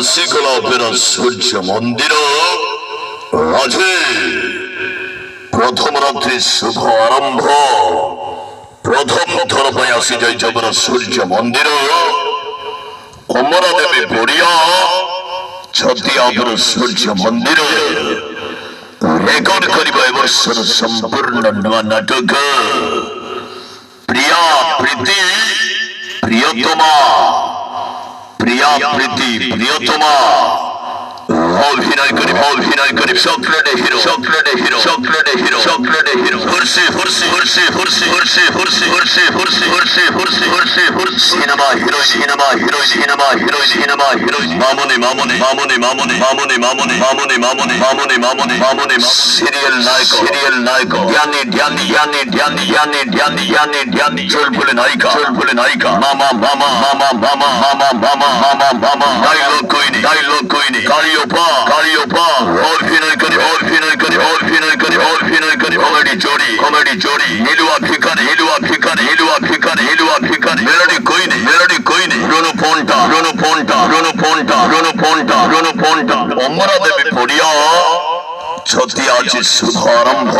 ଆସିଗଲା ଅପେରା ସୂର୍ଯ୍ୟ ମନ୍ଦିର ଆଜି ପ୍ରଥମ ରାତ୍ରି ଶୁଭ ଆରମ୍ଭ। ପ୍ରଥମ ଥର ପାଇଁ ଆସିଯାଇଛି ଅପେରା ସୂର୍ଯ୍ୟ ମନ୍ଦିର। ଅମରା ଦେବୀ ପଡ଼ିଆ ଛତିଆ ଅପେରା ସୂର୍ଯ୍ୟ ମନ୍ଦିର ରେକର୍ଡ କରିବା ଏ ବର୍ଷର ସମ୍ପୂର୍ଣ୍ଣ ନୂଆ ନାଟକ ପ୍ରିୟା ପ୍ରୀତି ପ୍ରିୟତମା। প্রিয়া প্রীতি প্রিয়তমা অভিনয় করি চকলেটে হিরো সিনেমা হিরো মামনে সিরিয়াল নায়ক জ্ঞানী চুলফুলে নায়িকা মামা ডায়লগ কইনি কারিওপা অভিনয় করে কমেডি জোড়ি হিলুয়া ভিখারি মেলোডি কইনি রুনু ফোনটা অমরা দেবী পড়িয়া ছতিয়া আছে শুভ আরম্ভ।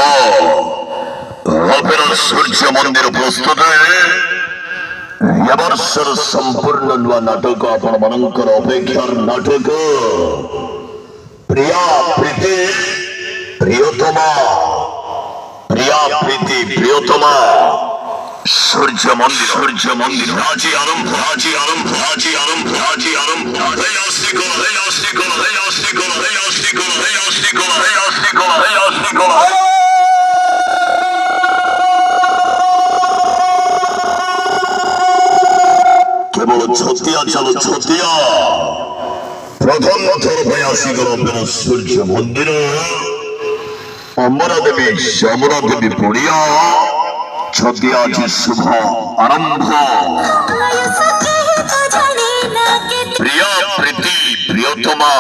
অপেরা সূর্য মন্দির প্রস্তুত এবর্ষর সম্পূর্ণ নূଆ নাটক ଆପଣ ମାନଙ୍କର ଅପେକ୍ଷାର ନାଟକ ପ୍ରିୟା ପ୍ରୀତି ପ୍ରିୟତମା ସୂର୍ଯ୍ୟ ମନ୍ଦିର ଆଜି ଆରମ୍ଭ। কেবল ছতিয়া প্রথম থর ପାଇଁ ଆସିଗଲା ଅପେରା ସୂର୍ଯ୍ୟ ମନ୍ଦିର ଅମରା ଦେବୀ ପଡ଼ିଆ ଛତିଆ ଆଜି ଶୁଭ ଆରମ୍ଭ। ପ୍ରିୟା ପ୍ରୀତି ପ୍ରିୟତମା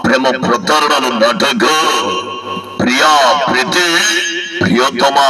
ପ୍ରେମ ପ୍ରତାରଣାର ନାଟକ ପ୍ରିୟା ପ୍ରୀତି ପ୍ରିୟତମା।